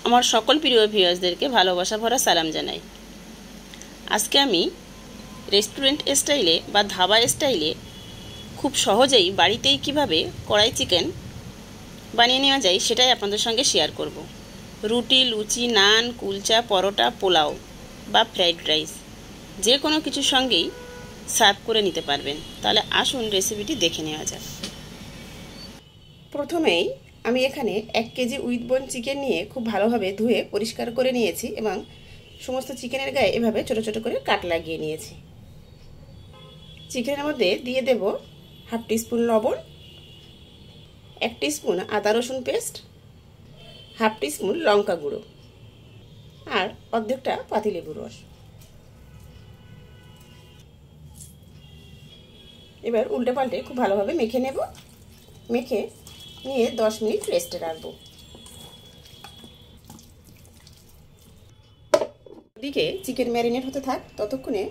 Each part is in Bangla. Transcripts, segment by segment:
আমার সকল প্রিয় ভিউয়ার্সদেরকে ভালোবাসা ভরা সালাম জানাই। আজকে আমি রেস্টুরেন্ট স্টাইলে বা ধাবা স্টাইলে খুব সহজেই বাড়িতেই কিভাবে কড়াই চিকেন বানিয়ে নেওয়া যায় সেটাই আপনাদের সঙ্গে শেয়ার করব। রুটি, লুচি, নান, কুলচা, পরোটা, পোলাও বা ফ্রাইড রাইস যে কোনো কিছুর সঙ্গেই সার্ভ করে নিতে পারবেন। তাহলে আসুন রেসিপিটি দেখে নেওয়া যাক। প্রথমেই আমি এখানে 1 কেজি উইথ বোন চিকেন নিয়ে খুব ভালোভাবে ধুয়ে পরিষ্কার করে নিয়েছি এবং সমস্ত চিকেনের গায়ে এভাবে ছোট ছোট করে কাট লাগিয়ে নিয়েছি। চিকেনের মধ্যে দিয়ে দেব 1/2 টিস্পুন লবণ, 1 টিস্পুন আদা রসুন পেস্ট, 1/2 টিস্পুন লঙ্কা গুঁড়ো আর অর্ধেকটা পাতিলেবুর রস। এবার উল্টে পাল্টে খুব ভালোভাবে মেখে নেব। মেখে নিয়ে 10 মিনিট রেস্টে রাখবো। ওদিকে চিকেন ম্যারিনেট হতে থাক, ততক্ষণে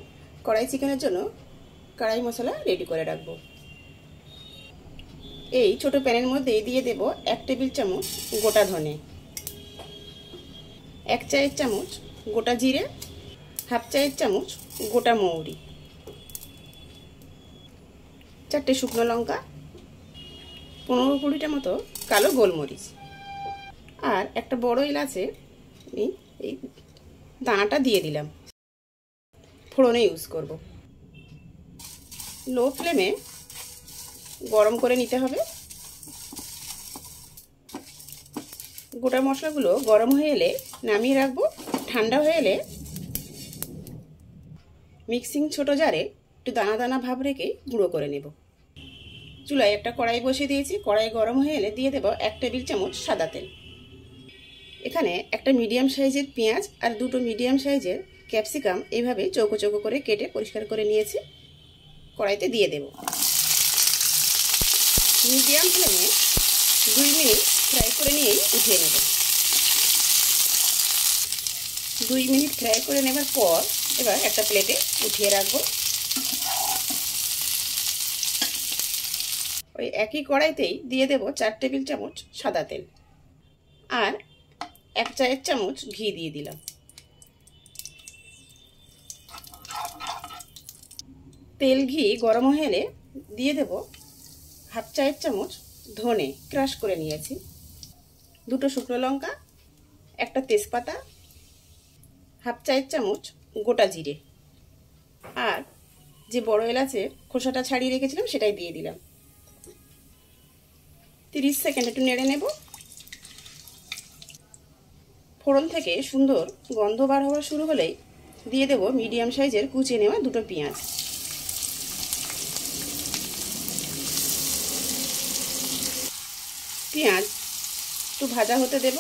কড়াই চিকেনের জন্য কড়াই মশলা রেডি করে রাখবো। এই ছোট প্যানের মধ্যে দিয়ে দেব 1 টেবিল চামচ গোটা ধনে, 1 চায়ের চামচ গোটা জিরে, 1/2 চায়ের চামচ গোটা মৌরি, 4টে শুকনো লঙ্কা, 15-20টা মতো কালো গোলমরিচ আর একটা বড় এলাচে এই দানাটা দিয়ে দিলাম। ফোড়নে ইউজ করব। লো ফ্লেমে গরম করে নিতে হবে। গোটা মশলাগুলো গরম হয়ে এলে নামিয়ে রাখবো। ঠান্ডা হয়ে এলে মিক্সিং ছোট জারে একটু দানা দানা ভাব রেখে গুঁড়ো করে নেব। চুলায় একটা কড়াই বসিয়ে দিয়েছি। কড়াই গরম হয়ে এলে দিয়ে দেব 1 টেবিল চামচ সাদা তেল। এখানে একটা মিডিয়াম সাইজের পেঁয়াজ আর 2টো মিডিয়াম সাইজের ক্যাপসিকাম এইভাবে চৌকো চৌকো করে কেটে পরিষ্কার করে নিয়েছি। কড়াইতে দিয়ে দেব। মিডিয়াম ফ্লেমে 2 মিনিট ফ্রাই করে নিয়েই উঠিয়ে নেব। 2 মিনিট ফ্রাই করে নেবার পর এবার একটা প্লেটে উঠিয়ে রাখবো। ওই একই কড়াইতেই দিয়ে দেব 4 টেবিল চামচ সাদা তেল আর 1 চায়ের চামচ ঘি দিয়ে দিলাম। তেল ঘি গরম হয়ে এলে দিয়ে দেব 1/2 চায়ের চামচ ধনে ক্রাশ করে নিয়েছি, 2টো শুকনো লঙ্কা, একটা তেজপাতা, 1/2 চায়ের চামচ গোটা জিরে আর যে বড় এলাচের খোসাটা ছাড়িয়ে রেখেছিলাম সেটাই দিয়ে দিলাম। 30 সেকেন্ড একটু নেড়ে নেব। ফোড়ন থেকে সুন্দর গন্ধ বার হওয়া শুরু হলেই দিয়ে দেব মিডিয়াম সাইজের কুচিয়ে নেওয়া 2টো পেঁয়াজ। পেঁয়াজ একটু ভাজা হতে দেব।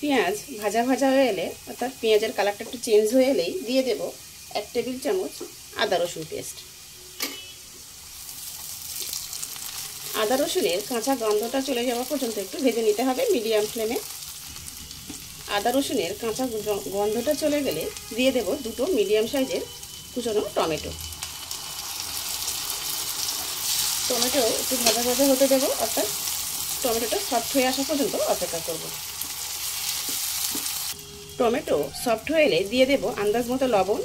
পেঁয়াজ ভাজা ভাজা হয়ে এলে অর্থাৎ পেঁয়াজের কালারটা একটু চেঞ্জ হয়ে এলেই দিয়ে দেব 1 টেবিল চামচ আদা রসুন পেস্ট। আদা রসুনের কাঁচা গন্ধটা চলে যাওয়া পর্যন্ত একটু ভেজে নিতে হবে মিডিয়াম ফ্লেমে। আদা রসুনের কাঁচা গন্ধটা চলে গেলে দিয়ে দেব 2টো মিডিয়াম সাইজের কুচনো টমেটো। টমেটো একটু ভাজা ভাজা হতে দেব, অর্থাৎ টমেটোটা সফট হয়ে আসা পর্যন্ত অপেক্ষা করব। টমেটো সফট হয়ে এলে দিয়ে দেব আন্দাজ মতো লবণ।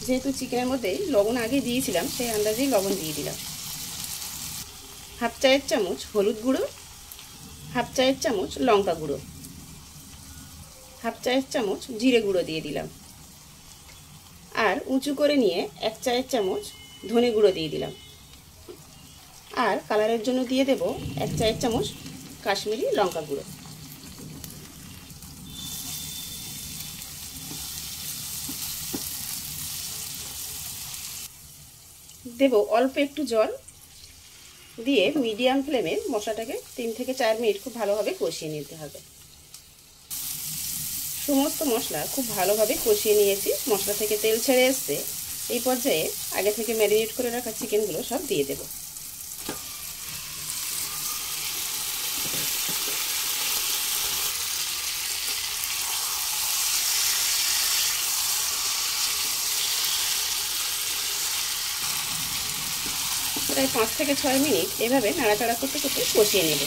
যেহেতু চিকেনের মধ্যে লবণ আগে দিয়েছিলাম সেই আন্দাজেই লবণ দিয়ে দিলাম। 1/2 চায়ের চামচ হলুদ গুঁড়ো, 1/2 চায়ের চামচ লঙ্কা গুঁড়ো, 1/2 চায়ের চামচ জিরে গুঁড়ো দিয়ে দিলাম আর উঁচু করে নিয়ে 1 চায়ের চামচ ধনে গুঁড়ো দিয়ে দিলাম আর কালারের জন্য দিয়ে দেব 1 চায়ের চামচ কাশ্মীরি লঙ্কা গুঁড়ো। দেব অল্প একটু জল দিয়ে মিডিয়াম ফ্লেমে মশলাটাকে 3 থেকে 4 মিনিট খুব ভালোভাবে কষিয়ে নিতে হবে। সমস্ত মশলা খুব ভালোভাবে কষিয়ে নিয়েছি। মশলা থেকে তেল ছেড়ে এসছে। এই পর্যায়ে আগে থেকে ম্যারিনেট করে রাখা চিকেনগুলো সব দিয়ে দেব। প্রায় 5 থেকে 6 মিনিট এভাবে নাড়াচাড়া করতে করতে কষিয়ে নেব।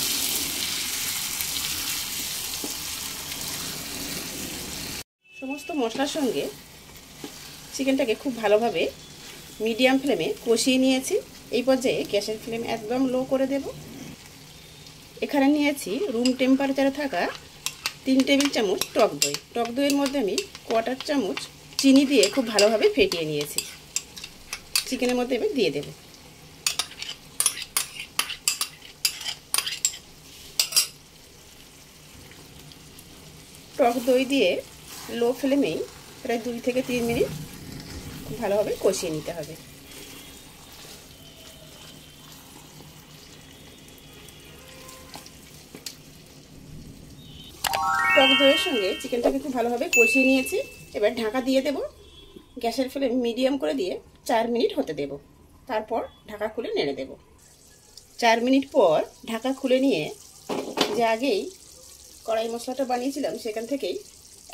সমস্ত মশলার সঙ্গে চিকেনটাকে খুব ভালোভাবে মিডিয়াম ফ্লেমে কষিয়ে নিয়েছি। এই পর্যায়ে গ্যাসের ফ্লেম একদম লো করে দেব। এখানে নিয়েছি রুম টেম্পারেচারে থাকা 3 টেবিল চামচ টক দই। টক দইয়ের মধ্যে আমি 1/4 চামচ চিনি দিয়ে খুব ভালোভাবে ফেটিয়ে নিয়েছি। চিকেনের মধ্যে এবার দিয়ে দেব। টক দই দিয়ে লো ফ্লেমেই প্রায় 2 থেকে 3 মিনিট খুব ভালোভাবে কষিয়ে নিতে হবে। টক দইয়ের সঙ্গে চিকেনটাকে খুব ভালোভাবে কষিয়ে নিয়েছি। এবার ঢাকা দিয়ে দেব। গ্যাসের ফ্লেম মিডিয়াম করে দিয়ে 4 মিনিট হতে দেব। তারপর ঢাকা খুলে নেড়ে দেব। 4 মিনিট পর ঢাকা খুলে নিয়ে যে আগেই কড়াই মশলাটা বানিয়েছিলাম সেখান থেকেই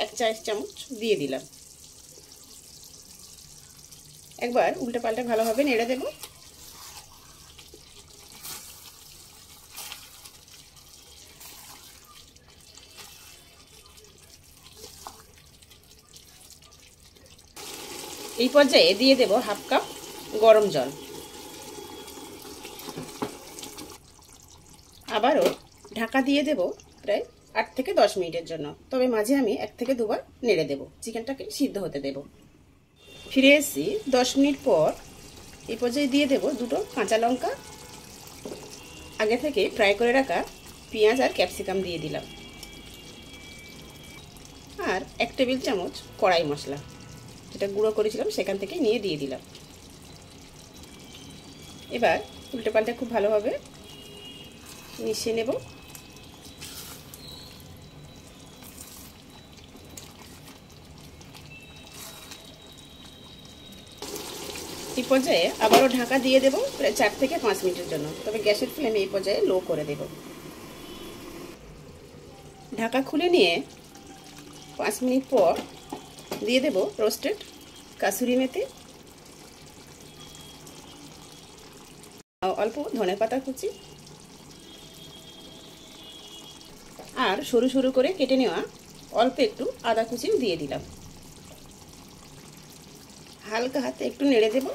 1 চা চামচ দিয়ে দিলাম। একবার উল্টে পাল্টে ভালোভাবে নেড়ে দেব। এই পর্যায়ে দিয়ে দেব 1/2 কাপ গরম জল। আবারও ঢাকা দিয়ে দেব প্রায় 8 থেকে 10 মিনিটের জন্য। তবে মাঝে আমি 1 থেকে 2 বার নেড়ে দেব, চিকেনটাকে সিদ্ধ হতে দেব। ফিরে এসেছি 10 মিনিট পর। এই পর্যায়ে দিয়ে দেব 2টো কাঁচা লঙ্কা, আগে থেকে ফ্রাই করে রাখা পেঁয়াজ আর ক্যাপসিকাম দিয়ে দিলাম, আর 1 টেবিল চামচ কড়াই মশলা যেটা গুঁড়ো করেছিলাম সেখান থেকে নিয়ে দিয়ে দিলাম। এবার উল্টে পাল্টে খুব ভালোভাবে মিশিয়ে নেব। এই পর্যায়ে আবারও ঢাকা দিয়ে দেব প্রায় 4 থেকে 5 মিনিটের জন্য। তবে গ্যাসের ফ্লেম এই পর্যায়ে লো করে দেব। ঢাকা খুলে নিয়ে 5 মিনিট পর দিয়ে দেব রোস্টেড কাসুরি মেথি, অল্প ধনেপাতা কুচি আর সরু সরু করে কেটে নেওয়া অল্প একটু আদা কুচিও দিয়ে দিলাম। হালকা হাতে একটু নেড়ে দেব।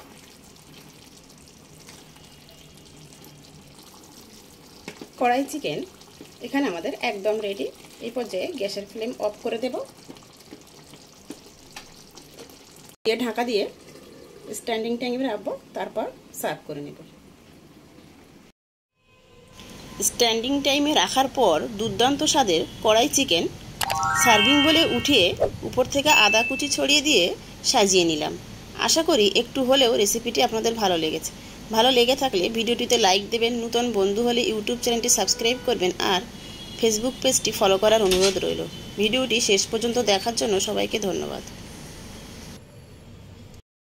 কড়াই চিকেন এখানে আমাদের একদম রেডি। এই পর্যায়ে গ্যাসের ফ্লেম অফ করে দেব। দিয়ে ঢাকা দিয়ে স্ট্যান্ডিং টাইমে রাখবো, তারপর সার্ভ করে নেব। স্ট্যান্ডিং টাইমে রাখার পর দুর্দান্ত স্বাদের কড়াই চিকেন সার্ভিং বলে উঠিয়ে উপর থেকে আদা কুচি ছড়িয়ে দিয়ে সাজিয়ে নিলাম। আশা করি একটু হলেও রেসিপিটি আপনাদের ভালো লেগেছে। ভালো লেগে থাকলে ভিডিওটিতে লাইক দেবেন, নতুন বন্ধু হলে ইউটিউব চ্যানেলটি সাবস্ক্রাইব করবেন আর ফেসবুক পেজটি ফলো করার অনুরোধ রইল। ভিডিওটি শেষ পর্যন্ত দেখার জন্য সবাইকে ধন্যবাদ।